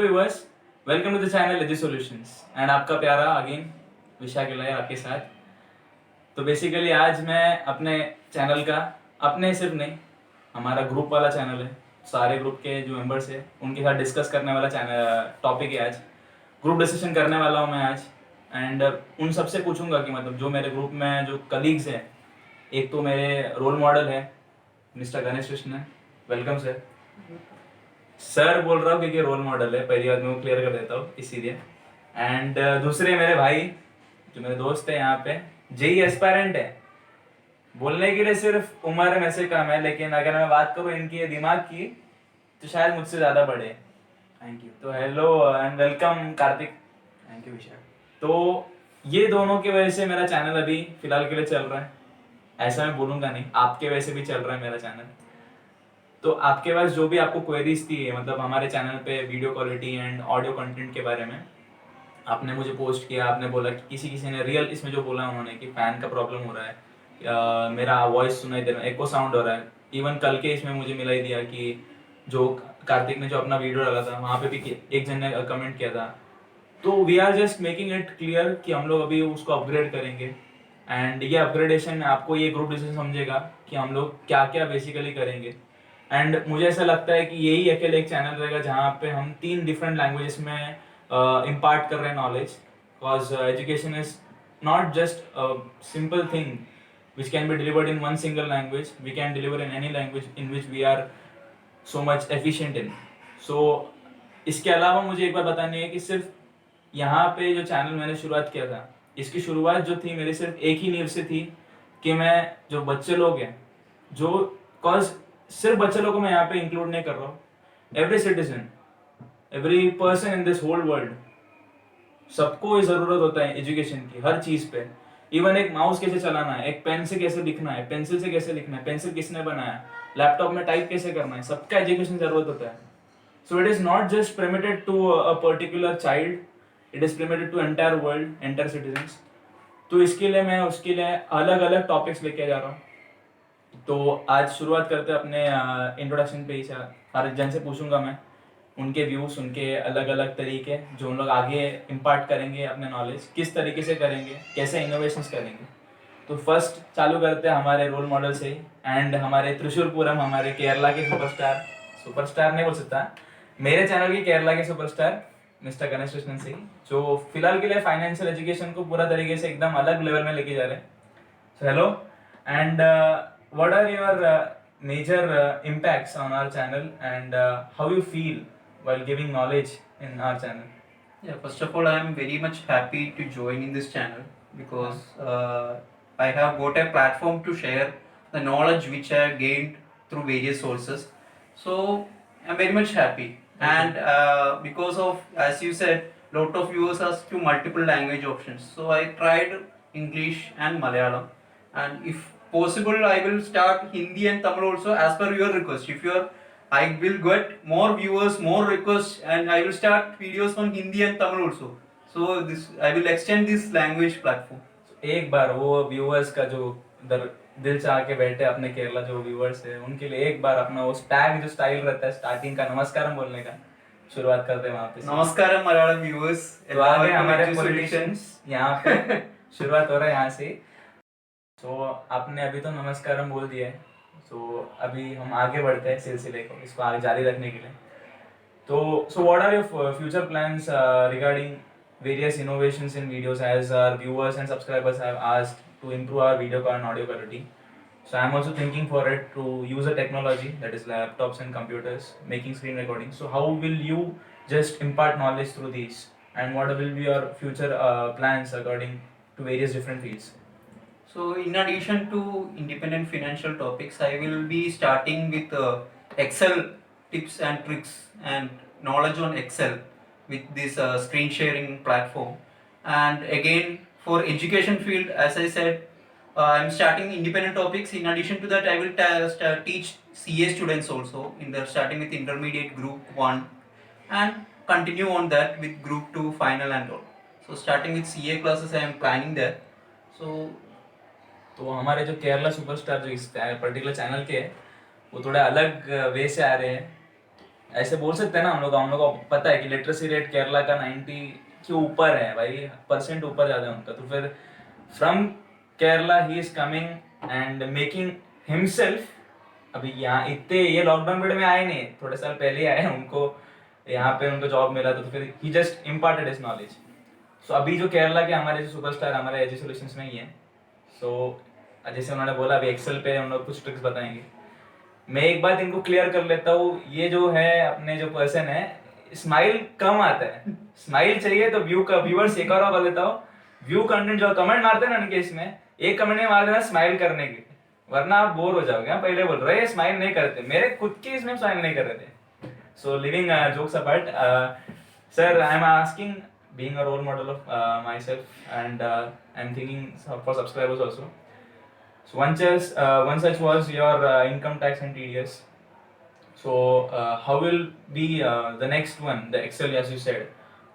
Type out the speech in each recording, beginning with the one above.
Viewers, welcome to the channel AG solutions and आपका प्यारा again Vishakh है आपके साथ। तो बेसिकली आज मैं अपने चैनल का, अपने सिर्फ नहीं, हमारा ग्रुप वाला चैनल है, सारे ग्रुप के जो मेंबर्स हैं उनके साथ डिस्कस करने वाला चैनल टॉपिक है आज। ग्रुप डिस्कशन करने वाला हूँ मैं आज एंड उन सबसे पूछूंगा कि मतलब जो मेरे ग्रुप में जो कलीग्स हैं, एक तो मेरे रोल मॉडल है mister Ganesh Krishna, welcome sir. Sir बोल रहा हूँ क्योंकि रोल मॉडल है, पहली बात मैं वो क्लियर कर देता हूँ इसीलिए। एंड दूसरे मेरे भाई जो मेरे दोस्त है यहाँ पे, जेई एस्पायरेंट है। बोलने के लिए सिर्फ उम्र में से कम है, लेकिन अगर मैं बात करूँ इनकी दिमाग की तो शायद मुझसे ज़्यादा बड़े हैं। Thank you. तो hello and welcome Karthik. Thank you Vishal. तो ये दोनों की वजह से मेरा चैनल अभी फिलहाल के लिए चल रहा है, ऐसा मैं बोलूँगा नहीं, आपके वजह से भी चल रहा है मेरा चैनल। तो आपके पास जो भी आपको क्वेरीज थी, मतलब हमारे चैनल पे video quality and audio content के बारे में, आपने मुझे पोस्ट किया, आपने बोला कि किसी किसी ने रियल इसमें जो बोला उन्होंने कि फैन का प्रॉब्लम हो रहा है, मेरा वॉइस सुनाई दे रहा है, एको साउंड हो रहा है। इवन कल के इसमें मुझे मिला ही दिया कि जो कार्तिक ने जो अपना वीडियो डाला था वहाँ पे भी एक जन ने कमेंट किया था। तो we are just making it clear कि हम लोग अभी उसको अपग्रेड करेंगे एंड ये अपग्रेडेशन आपको ये ग्रुप डिसीजन समझेगा कि हम लोग क्या क्या बेसिकली करेंगे। एंड मुझे ऐसा लगता है कि यही अकेले एक चैनल रहेगा जहाँ पे हम 3 डिफरेंट लैंग्वेजेस में इम्पार्ट कर रहे हैं knowledge, because education is not just simple thing which can be delivered in one single language. We can deliver in any language in which we are so much efficient in. So इसके अलावा मुझे एक बात बतानी है कि सिर्फ यहाँ पे जो चैनल मैंने शुरुआत किया था, इसकी शुरुआत जो थी मेरी सिर्फ एक ही नींव से थी कि मैं जो बच्चे लोग हैं, जो कॉज सिर्फ बच्चे लोगों को मैं यहाँ पे इंक्लूड नहीं कर रहा हूँ, every citizen, every person in this whole world, सबको ज़रूरत होता है एजुकेशन की हर चीज़ पे। इवन एक माउस कैसे चलाना है, एक पेन से कैसे लिखना है, पेंसिल से कैसे लिखना है, पेंसिल किसने बनाया, लैपटॉप में टाइप कैसे करना है, सबका एजुकेशन जरूरत होता है। So it is not just permitted to a particular child, it is permitted to entire world, entire citizens. तो इसके लिए मैं उसके लिए अलग अलग टॉपिक्स लेके जा रहा हूँ। तो आज शुरुआत करते हैं अपने इंट्रोडक्शन पे ही से। हर जन से पूछूंगा मैं उनके व्यूज़, उनके अलग अलग तरीके जो उन लोग आगे इम्पार्ट करेंगे अपने नॉलेज, किस तरीके से करेंगे, कैसे इनोवेशंस करेंगे। तो फर्स्ट चालू करते हैं हमारे रोल मॉडल से ही एंड हमारे त्रिशूरपुरम, हमारे केरला के सुपरस्टार, सुपरस्टार नहीं बोल सकता, मेरे चैनल के केरला के सुपरस्टार मिस्टर गणेश कृष्णन से ही, जो फिलहाल के लिए फाइनेंशियल एजुकेशन को पूरा तरीके से एकदम अलग लेवल में लेके जा रहे हैं। So hello, and what are your major impacts on our channel and how you feel while giving knowledge in our channel? Yeah, first of all, I am very much happy to join in this channel because I have got a platform to share the knowledge which I have gained through various sources. So I'm very much happy, and because of, as you said, lot of viewers ask to multiple language options. So I tried English and Malayalam, and if possible, I will start Hindi and Tamil also as per your request. If you are, I will get more viewers, more requests, and I will start videos on Hindi and Tamil also. So this, I will extend this language platform. एक बार वो viewers का जो दिल चाह के बैठे अपने केरला जो व्यूअर्स है उनके लिए एक बार अपना वो टैग जो स्टाइल रहता है स्टार्टिंग का नमस्कारम बोलने का शुरुआत करते हैं वहाँ पे। नमस्कारम मलयालम व्यूअर्स। तो आगे हमारे पॉलिटिशियंस यहाँ पे शुरुआत हो रहा है यहाँ से। तो आपने अभी तो नमस्कारम बोल दिया है, तो अभी हम आगे बढ़ते हैं सिलसिले को, इसको आगे जारी रखने के लिए। तो so what are your future plans regarding various innovations in videos, as our viewers and subscribers have asked to improve our video and audio quality. So I'm also thinking for it to use a technology that is laptops and computers making screen recording. So how will you just impart knowledge through these, and what will be your future plans according to various different fields? So in addition to independent financial topics, I will be starting with Excel tips and tricks and knowledge on Excel with this screen sharing platform. And again, for education field, as I said, I'm starting independent topics. In addition to that, I will teach CA students also in the starting with intermediate group 1 and continue on that with group 2 final and all. So starting with CA classes, I am planning that. So तो हमारे जो Kerala superstar जो इस particular channel के हैं वो थोड़ा अलग वे से आ रहे हैं, ऐसे बोल सकते हैं ना हम लोग को पता है कि लिटरेसी रेट केरला का 90 के ऊपर है भाई, परसेंट ऊपर ज़्यादा है उनका। तो फिर from Kerala he is coming and making himself, अभी यहाँ इतने ये लॉकडाउन पीरियड में आए नहीं, थोड़े साल पहले ही आए हैं, उनको यहाँ पे उनको जॉब मिला तो फिर ही जस्ट इम्पार्टेड हिज नॉलेज। सो अभी जो केरला के हमारे जो सुपरस्टार हमारे एजी सॉल्यूशंस में ही है। सो जैसे उन्होंने बोला अभी एक्सेल पे हम लोग कुछ ट्रिक्स बताएंगे। मैं एक बात इनको क्लियर कर लेता हूँ, ये जो है अपने जो पर्सन है, स्माइल कम आता है। स्माइल चाहिए तो व्यू का व्यूअर्स एक और बोल देता हूँ, व्यू कंटेंट जो कमेंट मारते हैं ना उनके इसमें, एक कमेंट में मार देना स्माइल करने के, वरना आप बोर हो जाओगे। हाँ, पहले बोल रहे स्माइल नहीं करते, मेरे खुद के इसमें स्माइल नहीं कर रहे थे। So living jokes apart, sir I am asking being a role model of myself, and I'm thinking for subscribers also. So one such was your income tax and TDS. So how will be the next one, the Excel as you said.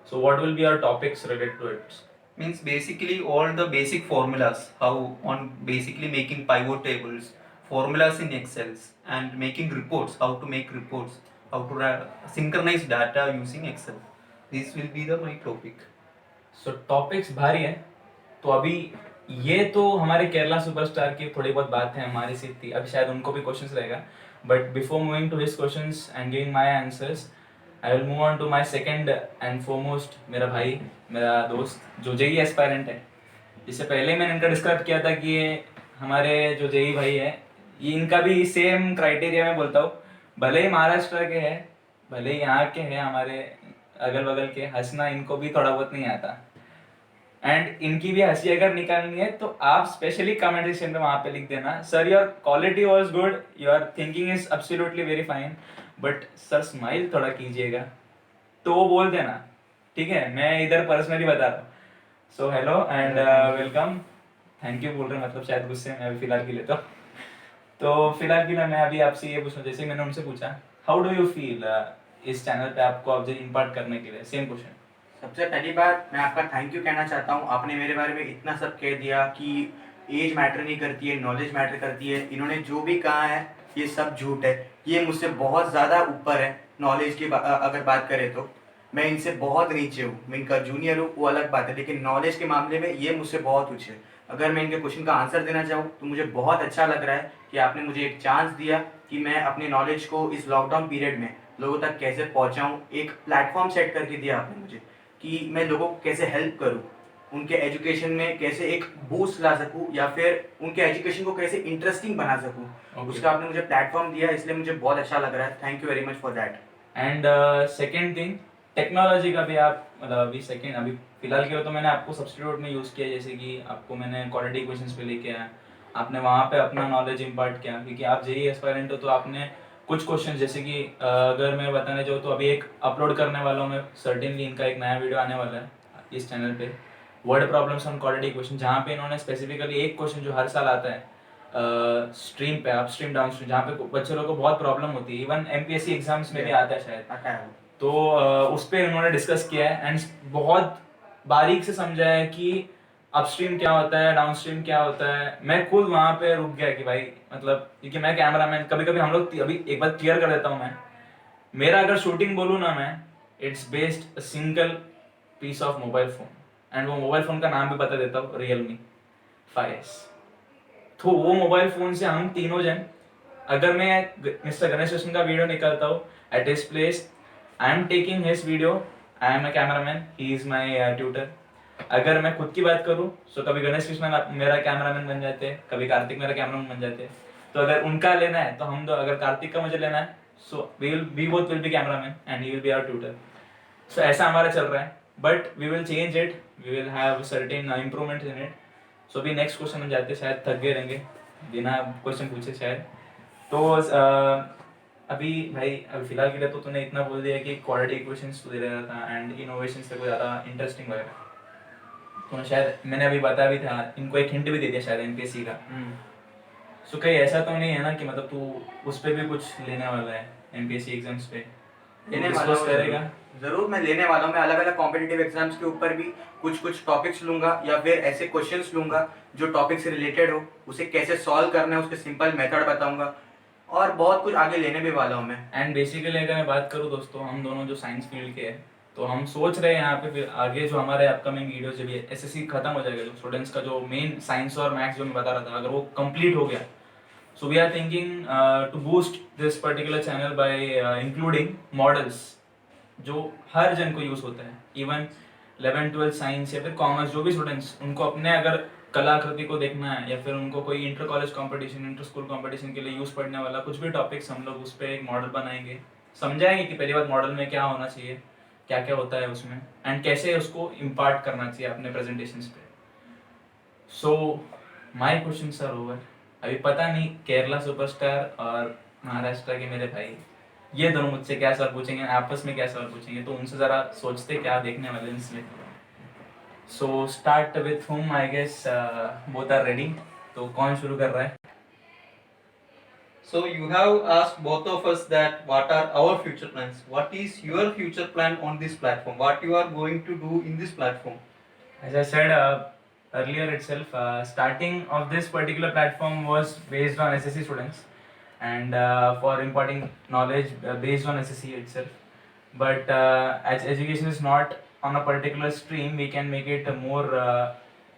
So what will be our topics related to it? Means basically all the basic formulas, how on basically making pivot tables, formulas in Excels, and making reports, how to make reports, how to synchronize data using Excel. This will be the my topic. So topics भारी है। तो अभी ये तो हमारे Kerala superstar की थोड़ी बहुत बात है, हमारी सी थी, अभी शायद उनको भी क्वेश्चंस रहेगा। But before moving to his questions and giving my answers, I will move on to my second and foremost, मेरा भाई, मेरा दोस्त जो जेई एस्पायरेंट है। इससे पहले मैंने इनका डिस्क्राइब किया था कि ये हमारे जो जेई भाई है, ये इनका भी सेम क्राइटेरिया में बोलता हूँ, भले ही महाराष्ट्र के हैं, भले ही यहाँ के हैं, हमारे अगल बगल के, हंसना इनको भी थोड़ा बहुत नहीं आता। एंड इनकी भी हंसी अगर निकालनी है तो आप स्पेशली कमेंट सेक्शन में वहां पे लिख देना, sir your quality was good, your thinking is absolutely very fine, but sir smile थोड़ा कीजिएगा, तो वो बोल देना, ठीक है? मैं इधर पर्सनली बता रहा हूँ। So hello and welcome, thank you बोल रहे हैं, मतलब शायद गुस्से में अभी फिलहाल के लिए तो फिलहाल के लिए मैं अभी आपसे ये पूछूं, जैसे मैंने उनसे पूछा हाउ डू यू फील इस चैनल पे आपको अब इम्पार्ट करने के लिए, सेम क्वेश्चन। सबसे पहली बात मैं आपका थैंक यू कहना चाहता हूँ। आपने मेरे बारे में इतना सब कह दिया कि एज मैटर नहीं करती है, नॉलेज मैटर करती है। इन्होंने जो भी कहा है ये सब झूठ है। ये मुझसे बहुत ज़्यादा ऊपर है नॉलेज की अगर बात करें तो मैं इनसे बहुत नीचे हूँ। मैं इनका जूनियर हूँ, वो अलग बात है, लेकिन नॉलेज के मामले में ये मुझसे बहुत ऊँचे है। अगर मैं इनके क्वेश्चन का आंसर देना चाहूँ तो मुझे बहुत अच्छा लग रहा है कि आपने मुझे एक चांस दिया कि मैं अपने नॉलेज को इस लॉकडाउन पीरियड में लोगों तक कैसे पहुँचाऊँ। एक प्लेटफॉर्म सेट करके दिया आपने मुझे कि मैं लोगों को कैसे हेल्प करूं, उनके एजुकेशन में कैसे एक बूस्ट ला सकूं, या फिर उनके एजुकेशन को कैसे इंटरेस्टिंग बना सकूं। उसका आपने मुझे प्लेटफॉर्म दिया, इसलिए मुझे बहुत अच्छा लग रहा है। Thank you very much for that. And second thing, technology का भी आप मतलब अभी फिलहाल के लिए तो मैंने आपको सब्स्टिट्यूट में यूज़ किया, जैसे कि आपको मैंने क्वालिटी क्वेश्चंस पे लेके आया, आपने वहाँ पे अपना नॉलेज इम्पार्ट किया, क्योंकि आप जेई एस्पायरेंट हो तो आपने कुछ क्वेश्चन, जैसे कि अगर मैं बताने चाहूँ तो अभी एक अपलोड करने वाला हूँ मैं, सर्टेनली इनका एक नया वीडियो आने वाला है इस चैनल पे, word problems on quality question, जहाँ पे इन्होंने स्पेसिफिकली एक क्वेश्चन जो हर साल आता है स्ट्रीम पे, अप स्ट्रीम डाउन स्ट्रीम, जहाँ पे बच्चे लोगों को बहुत प्रॉब्लम होती है, इवन एमपीएससी एग्जाम्स में भी आता है शायद, आता है। तो उस पर उन्होंने डिस्कस किया है एंड बहुत बारीक से समझा है कि अपस्ट्रीम क्या होता है, डाउनस्ट्रीम क्या होता है। मैं खुद वहाँ पे रुक गया कि भाई मतलब, क्योंकि मैं कैमरामैन, कभी कभी हम लोग, अभी एक बात क्लियर कर देता हूँ मैं, मेरा अगर शूटिंग बोलूँ ना मैं, it's based single piece of mobile phone, and वो मोबाइल फोन का नाम भी बता देता हूँ, रियलमी 5S। तो वो मोबाइल फोन से हम तीनों जन, अगर मैं मिस्टर गणेश कृष्ण का वीडियो निकालता हूँ at his place, I am taking his video, I am a cameraman, he is my tutor. अगर मैं खुद की बात करूँ तो कभी गणेश कृष्ण मेरा कैमरामैन बन जाते हैं, कभी कार्तिक मेरा कैमरामैन बन जाते हैं। तो अगर उनका लेना है तो हम दो, अगर कार्तिक का मुझे लेना है so we both will be cameraman and he will be our tutor. So ऐसा हमारा चल रहा है, but we will change it, we will have certain improvement in it. So अभी नेक्स्ट क्वेश्चन में जाते, शायद थक गए रहेंगे बिना क्वेश्चन पूछे शायद। तो अभी भाई अभी फिलहाल के लिए तो तूने इतना बोल दिया कि क्वालिटी इक्वेशंस तो दे रहा था एंड इनोवेशन से कोई ज़्यादा इंटरेस्टिंग वगैरह, तो शायद मैंने अभी बताया भी था, इनको एक हिंट भी दे दिया शायद एमपीएससी का। सो कहीं ऐसा तो नहीं है ना कि मतलब तू उस पर भी कुछ लेने वाला है एमपीएससी एग्जाम्स पे, लेने वाला हूँ करेगा? जरूर मैं लेने वाला हूँ। मैं अलग अलग कॉम्पिटिटिव एग्जाम्स के ऊपर भी कुछ कुछ टॉपिक्स लूंगा, या फिर ऐसे क्वेश्चंस लूंगा जो टॉपिक से रिलेटेड हो, उसे कैसे सॉल्व करना है उसके सिंपल मेथड बताऊंगा। और बहुत कुछ आगे लेने भी वाला हूँ मैं। एंड बेसिकली अगर मैं बात करूँ दोस्तों, हम दोनों जो साइंस फील्ड के हैं, तो हम सोच रहे हैं यहाँ पे फिर आगे जो हमारे अपकमिंग वीडियो जब ये एसएससी खत्म हो जाएगा, जो स्टूडेंट्स का जो मेन साइंस और मैथ्स जो मैं बता रहा था, अगर वो कंप्लीट हो गया, so we are thinking to boost this particular channel by including models जो हर जन को यूज होता है, इवन 11-12 साइंस या फिर कॉमर्स जो भी स्टूडेंट्स, उनको अपने अगर कलाकृति को देखना है या फिर उनको कोई inter college competition, inter school competition के लिए यूज पढ़ने वाला कुछ भी टॉपिक्स, हम लोग उस पर एक मॉडल बनाएंगे, समझाएंगे कि पहली बात मॉडल में क्या होना चाहिए, क्या क्या होता है उसमें, एंड कैसे उसको इम्पार्ट करना चाहिए अपने प्रेजेंटेशंस पे। So my questions are over. अभी पता नहीं केरला सुपरस्टार और महाराष्ट्र के मेरे भाई ये दोनों मुझसे क्या सवाल पूछेंगे, आपस में क्या सवाल पूछेंगे, तो उनसे जरा सोचते क्या देखने वाले हैं इसलिए। सो start with whom, I guess both are ready. तो कौन शुरू कर रहा है? So you have asked both of us that what are our future plans. What is your future plan on this platform? What you are going to do in this platform? As I said earlier itself, starting of this particular platform was based on SSC students and for imparting knowledge based on SSC itself. But as education is not on a particular stream, we can make it more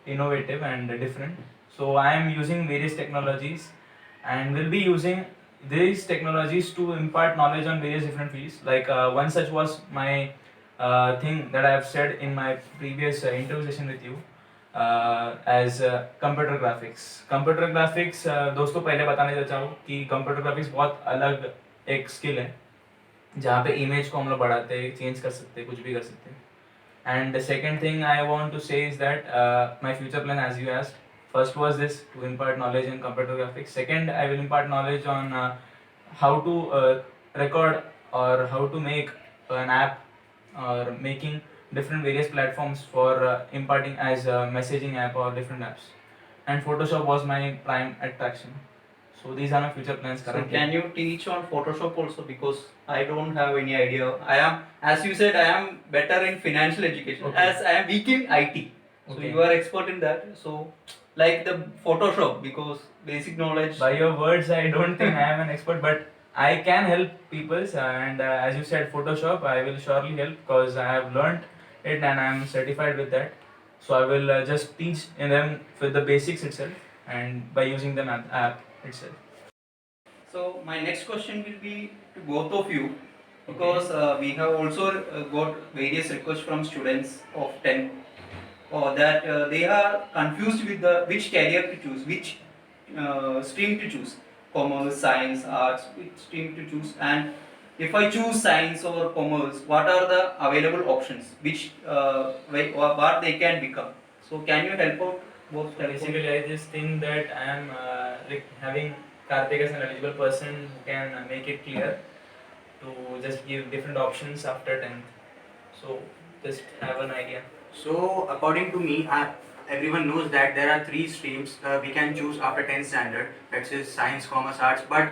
innovative and different. So I am using various technologies and will be using these technologies to impart knowledge on various different fields. Like one such was my thing that I have said in my previous interview session with you, as computer graphics. Computer graphics दोस्तों पहले बताने चाहता हूँ कि computer graphics बहुत अलग एक skill है, जहाँ पे इमेज को हम लोग बढ़ाते हैं, चेंज कर सकते हैं, कुछ भी कर सकते हैं। And the second thing I want to say is that my future plan, as you asked, first was this to impart knowledge in computer graphics. Second, I will impart knowledge on how to record or how to make an app or making different various platforms for imparting as a messaging app or different apps. And Photoshop was my prime attraction. So these are my future plans So currently. can you teach on Photoshop also, because I don't have any idea. I am, as you said, I am better in financial education, Okay. as I am weak in IT. So Okay. you are expert in that. So like the Photoshop, because basic knowledge. By your words, I don't think I am an expert, but I can help people. And as you said, Photoshop, I will surely help because I have learned it and I am certified with that. So I will just teach them with the basics itself and by using the app itself. So my next question will be to both of you, because we have also got various requests from students of 10, or that they are confused with the which career to choose, which stream to choose, commerce, science, arts, which stream to choose. And if I choose science or commerce, what are the available options, which what they can become? So can you help out both? So basically, I just think that I am having Karthik as an eligible person who can make it clear to just give different options after 10th. So just have an idea. So according to me, everyone knows that there are three streams we can choose after 10th standard, that is science, commerce, arts. But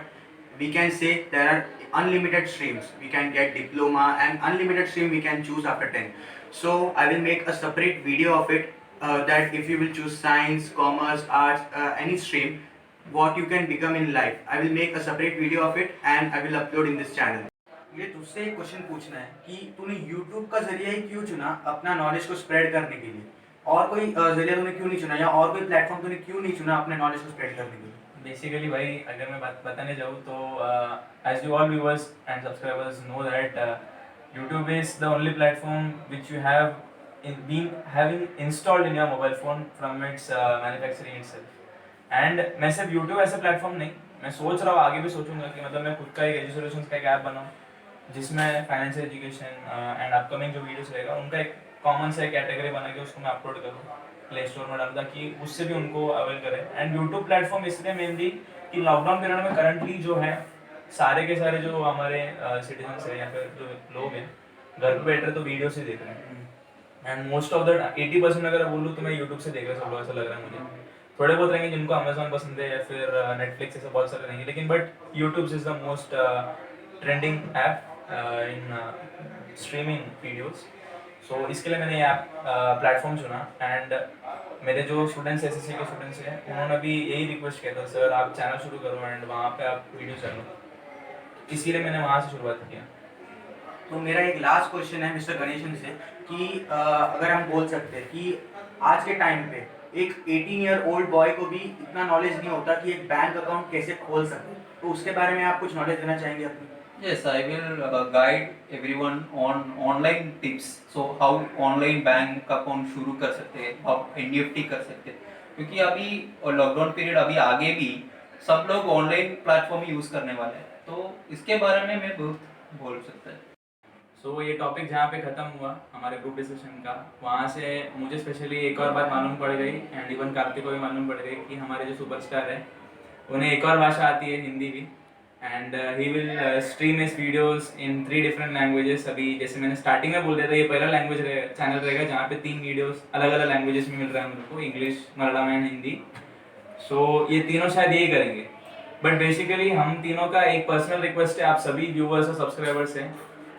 we can say there are unlimited streams. We can get diploma and unlimited stream we can choose after 10. So I will make a separate video of it, that if you will choose science, commerce, arts, any stream, what you can become in life. I will make a separate video of it and I will upload in this channel. मुझे तुझसे एक question पूछना है कि तूने YouTube का जरिया ही क्यों चुना अपना नॉलेज को स्प्रेड करने के लिए, और कोई जरिया तूने क्यों नहीं चुना, या और कोई प्लेटफॉर्म तूने क्यों नहीं चुना अपने नॉलेज को स्प्रेड करने के लिए? बेसिकली भाई अगर मैं बताने जाऊँ तो as you all viewers and subscribers know that YouTube is the only platform which you have been having installed in your mobile phone from its manufacturing itself. And मैं सिर्फ YouTube ऐसा प्लेटफॉर्म नहीं, मैं सोच रहा हूँ आगे भी सोचूंगा कि मतलब मैं खुद का एक एजुकेशन का एक ऐप बनाऊँ जिसमें फाइनेंशियल एजुकेशन एंड अपकमिंग जो वीडियोस रहेगा उनका एक कॉमन सा कैटेगरी बना के उसको मैं अपलोड करूँ प्ले स्टोर में डाल, ताकि उससे भी उनको अवेल करें। एंड यूट्यूब प्लेटफॉर्म इसलिए मेनली कि लॉकडाउन पीरियड में करंटली जो है सारे के सारे जो हमारे सिटीजन्स हैं या फिर जो लोग हैं घर पे बैठ रहे तो वीडियो से देख रहे हैं। एंड मोस्ट ऑफ द 80% अगर बोलूँ तो मैं यूट्यूब से देख रहा सब लोग, ऐसा लग रहा है मुझे। थोड़े बहुत रहेंगे जिनको अमेजोन पसंद है या फिर नेटफ्लिक्स, ऐसे बहुत सारे रहेंगे, लेकिन but YouTube is the most trending app in streaming videos. सो इसके लिए मैंने ये प्लेटफॉर्म चुना एंड मेरे जो स्टूडेंट्स एसएससी के स्टूडेंट्स हैं उन्होंने भी यही रिक्वेस्ट किया था, सर आप चैनल शुरू करो एंड वहाँ पे आप वीडियो चलो, इसीलिए मैंने वहाँ से शुरुआत किया। तो मेरा एक लास्ट क्वेश्चन है मिस्टर गणेशन से कि अगर हम बोल सकते हैं कि आज के टाइम पे एक 18 ईयर ओल्ड बॉय को भी इतना नॉलेज नहीं होता कि एक बैंक अकाउंट कैसे खोल सके, तो उसके बारे में आप कुछ नॉलेज देना चाहेंगे अपनी? Yes, I will guide everyone on online tips. So how online bank account शुरू कर सकते हैं, आप NEFT कर सकते हैं, क्योंकि अभी लॉकडाउन पीरियड अभी आगे भी सब लोग ऑनलाइन प्लेटफॉर्म यूज़ करने वाले हैं, तो इसके बारे में मैं बहुत बोल सकता है। सो ये टॉपिक जहाँ पे ख़त्म हुआ हमारे ग्रुप डिस्कशन का, वहाँ से मुझे स्पेशली एक और बात मालूम पड़ गई एंड इवन कार्तिक को भी मालूम पड़ गई कि हमारे जो सुपरस्टार है उन्हें एक और भाषा आती है, हिंदी भी, and he will stream his videos in 3 different languages. अभी जैसे मैंने स्टार्टिंग में बोल दिया था, ये पहला लैंग्वेज चैनल रहेगा जहाँ पे 3 वीडियोस अलग अलग लैंग्वेजेस में मिल रहा है हम लोग को, इंग्लिश, मलयालम एंड हिंदी। सो ये तीनों शायद यही करेंगे, बट बेसिकली हम तीनों का एक पर्सनल रिक्वेस्ट है आप सभी व्यूवर्स और सब्सक्राइबर्स हैं,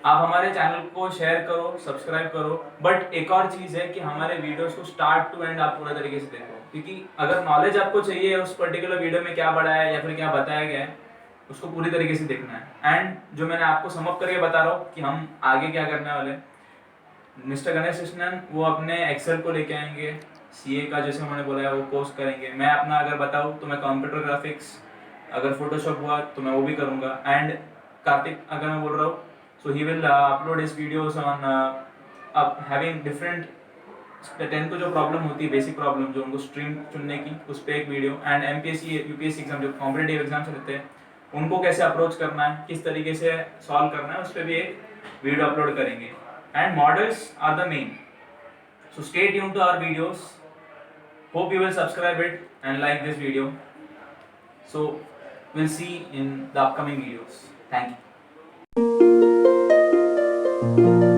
आप हमारे चैनल को शेयर करो, सब्सक्राइब करो, बट एक और चीज़ है कि हमारे वीडियोस को स्टार्ट टू एंड आप पूरा तरीके से देखो, क्योंकि अगर नॉलेज आपको चाहिए उस पर्टिकुलर वीडियो में क्या बढ़ाया है या फिर क्या बताया गया है उसको पूरी तरीके से देखना है। एंड जो मैंने आपको सम अप करके बता रहा हूँ कि हम आगे क्या करने वाले हैं, मिस्टर गणेश कृष्णन वो अपने एक्सेल को लेके आएंगे, सीए का जैसे उन्होंने बोला है वो कोर्स करेंगे, मैं अपना अगर बताऊँ तो मैं कंप्यूटर ग्राफिक्स, अगर फोटोशॉप हुआ तो मैं वो भी करूँगा, एंड कार्तिक अगर मैं बोल रहा हूँ so he will upload his videos on having different 10th को जो प्रॉब्लम होती है, बेसिक प्रॉब्लम जो उनको स्ट्रीम चुनने की, उस पर एक video, and MPSC UPSC exam जो कॉम्पिटेटिव एग्जाम्स रहते हैं उनको कैसे अप्रोच करना है, किस तरीके से सॉल्व करना है, उस पर भी एक वीडियो अपलोड करेंगे, and models are the main. So stay tuned to our videos. Hope you will subscribe it and like this video. So we'll see in the upcoming videos. Thank you.